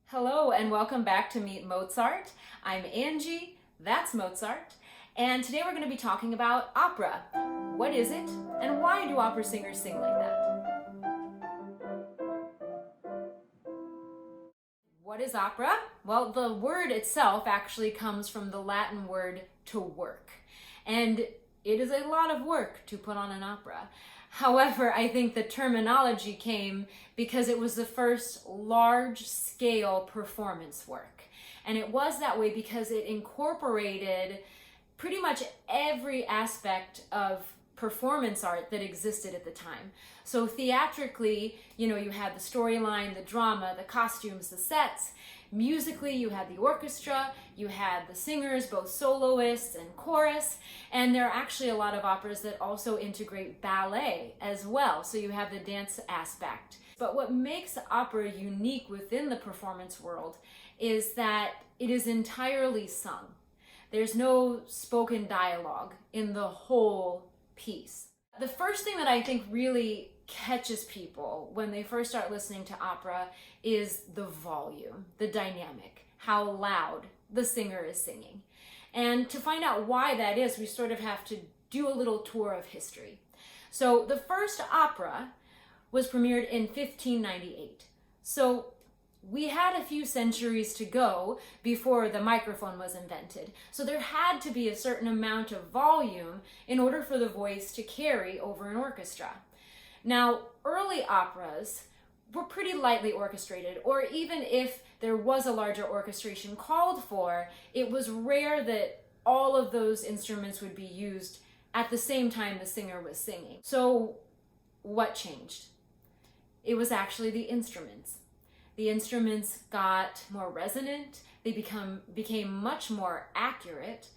Hello and welcome back to Meet Mozart. I'm Angie, that's Mozart, and today we're going to be talking about opera. What is it, and why do opera singers sing like that? What is opera? Well, the word itself actually comes from the Latin word to work, and it is a lot of work to put on an opera. However, I think the terminology came because it was the first large-scale performance work. And it was that way because it incorporated pretty much every aspect of performance art that existed at the time. So theatrically, you had the storyline, the drama, the costumes, the sets. Musically, you had the orchestra, you had the singers, both soloists and chorus, and there are actually a lot of operas that also integrate ballet as well, so you have the dance aspect. But what makes opera unique within the performance world is that it is entirely sung. There's no spoken dialogue in the whole piece. The first thing that I think really catches people when they first start listening to opera is the volume, the dynamic, how loud the singer is singing. And to find out why that is, we sort of have to do a little tour of history. So the first opera was premiered in 1598. So we had a few centuries to go before the microphone was invented. So there had to be a certain amount of volume in order for the voice to carry over an orchestra. Now, early operas were pretty lightly orchestrated, or even if there was a larger orchestration called for, it was rare that all of those instruments would be used at the same time the singer was singing. So what changed? It was actually the instruments. The instruments got more resonant, they became much more accurate,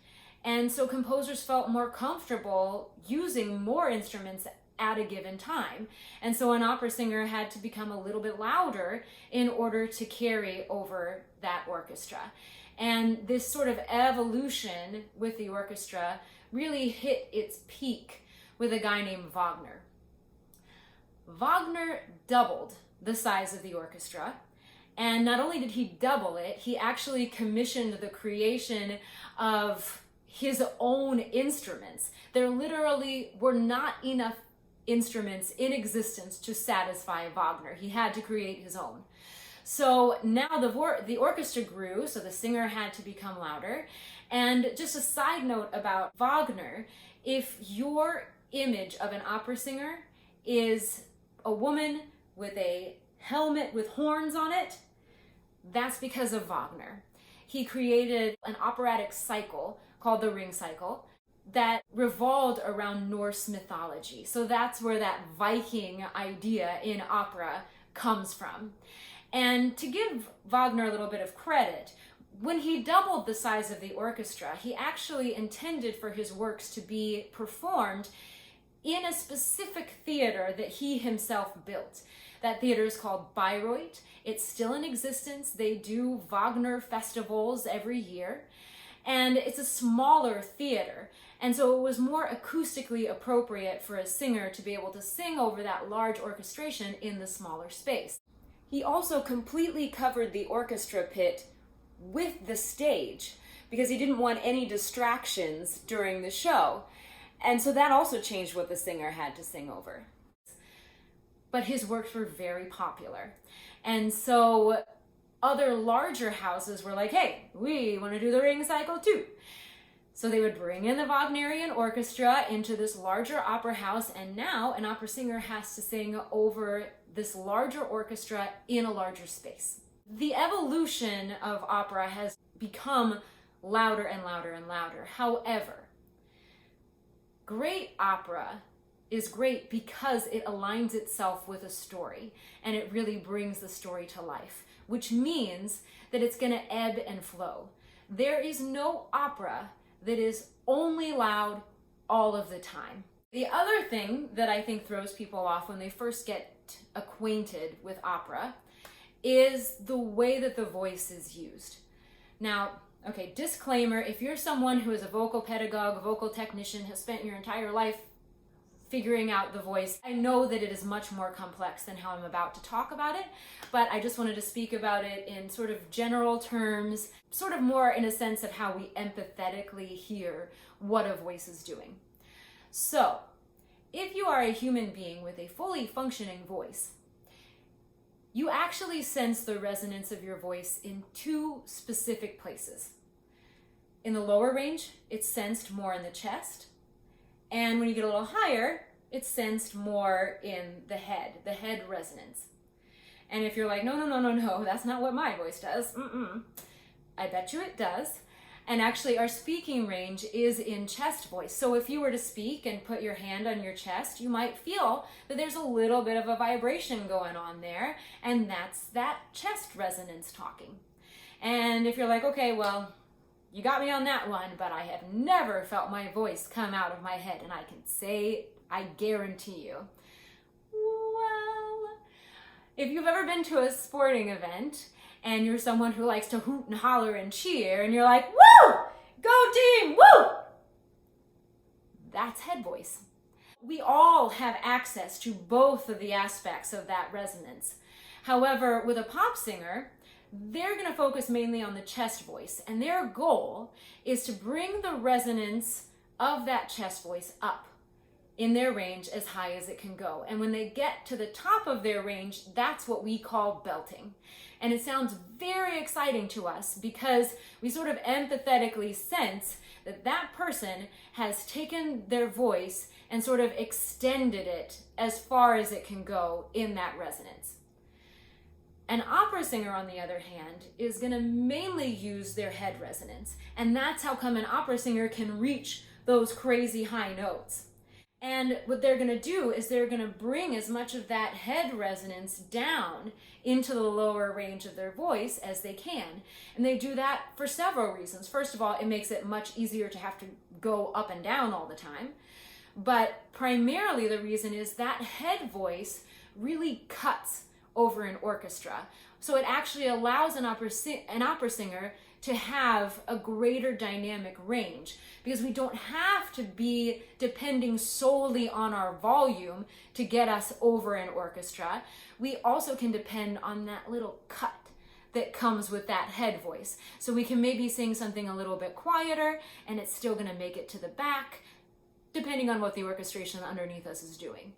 and so composers felt more comfortable using more instruments at a given time. And so an opera singer had to become a little bit louder in order to carry over that orchestra. And this sort of evolution with the orchestra really hit its peak with a guy named Wagner. Wagner doubled the size of the orchestra. And not only did he double it, he actually commissioned the creation of his own instruments. There literally were not enough instruments in existence to satisfy Wagner. He had to create his own. So now the orchestra grew, so the singer had to become louder. And just a side note about Wagner, if your image of an opera singer is a woman with a helmet with horns on it, that's because of Wagner. He created an operatic cycle called the Ring Cycle that revolved around Norse mythology. So that's where that Viking idea in opera comes from. And to give Wagner a little bit of credit, when he doubled the size of the orchestra, he actually intended for his works to be performed in a specific theater that he himself built. That theater is called Bayreuth. It's still in existence. They do Wagner festivals every year. And it's a smaller theater. And so it was more acoustically appropriate for a singer to be able to sing over that large orchestration in the smaller space. He also completely covered the orchestra pit with the stage because he didn't want any distractions during the show. And so that also changed what the singer had to sing over. But his works were very popular. And so other larger houses were like, hey, we want to do the Ring Cycle too. So they would bring in the Wagnerian orchestra into this larger opera house, and now an opera singer has to sing over this larger orchestra in a larger space. The evolution of opera has become louder and louder and louder. However, great opera is great because it aligns itself with a story, and it really brings the story to life, which means that it's going to ebb and flow. There is no opera that is only loud all of the time. The other thing that I think throws people off when they first get acquainted with opera is the way that the voice is used. Now, okay, disclaimer, if you're someone who is a vocal pedagogue, vocal technician, has spent your entire life figuring out the voice. I know that it is much more complex than how I'm about to talk about it, but I just wanted to speak about it in sort of general terms, sort of more in a sense of how we empathetically hear what a voice is doing. So, if you are a human being with a fully functioning voice, you actually sense the resonance of your voice in two specific places. In the lower range, it's sensed more in the chest, and when you get a little higher, it's sensed more in the head resonance. And if you're like, no, that's not what my voice does, I bet you it does. And actually our speaking range is in chest voice. So if you were to speak and put your hand on your chest, you might feel that there's a little bit of a vibration going on there, and that's that chest resonance talking. And if you're like, okay, well, you got me on that one, but I have never felt my voice come out of my head, and I can say, I guarantee you. Well, if you've ever been to a sporting event and you're someone who likes to hoot and holler and cheer, and you're like, woo, go team, woo! That's head voice. We all have access to both of the aspects of that resonance. However, with a pop singer, they're going to focus mainly on the chest voice, and their goal is to bring the resonance of that chest voice up in their range as high as it can go. And when they get to the top of their range, that's what we call belting. And it sounds very exciting to us because we sort of empathetically sense that that person has taken their voice and sort of extended it as far as it can go in that resonance. An opera singer, on the other hand, is going to mainly use their head resonance. And that's how come an opera singer can reach those crazy high notes. And what they're going to do is they're going to bring as much of that head resonance down into the lower range of their voice as they can. And they do that for several reasons. First of all, it makes it much easier to have to go up and down all the time. But primarily the reason is that head voice really cuts over an orchestra. So it actually allows an opera singer to have a greater dynamic range, because we don't have to be depending solely on our volume to get us over an orchestra. We also can depend on that little cut that comes with that head voice. So we can maybe sing something a little bit quieter and it's still going to make it to the back, depending on what the orchestration underneath us is doing.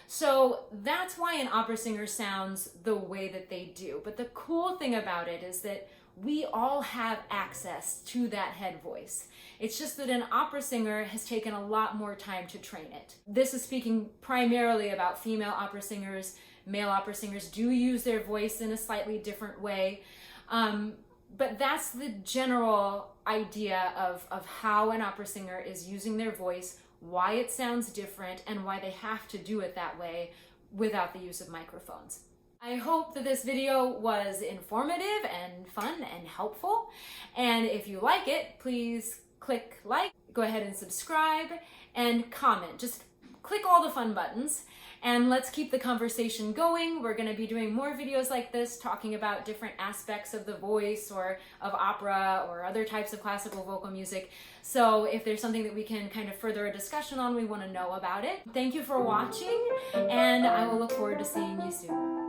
So that's why an opera singer sounds the way that they do. But the cool thing about it is that we all have access to that head voice. It's just that an opera singer has taken a lot more time to train it. This is speaking primarily about female opera singers. Male opera singers do use their voice in a slightly different way. But that's the general idea of how an opera singer is using their voice, why it sounds different, and why they have to do it that way without the use of microphones. I hope that this video was informative and fun and helpful. And if you like it, please click like, go ahead and subscribe, and comment. Just click all the fun buttons, and let's keep the conversation going. We're going to be doing more videos like this, talking about different aspects of the voice or of opera or other types of classical vocal music. So if there's something that we can kind of further a discussion on, we want to know about it. Thank you for watching, and I will look forward to seeing you soon.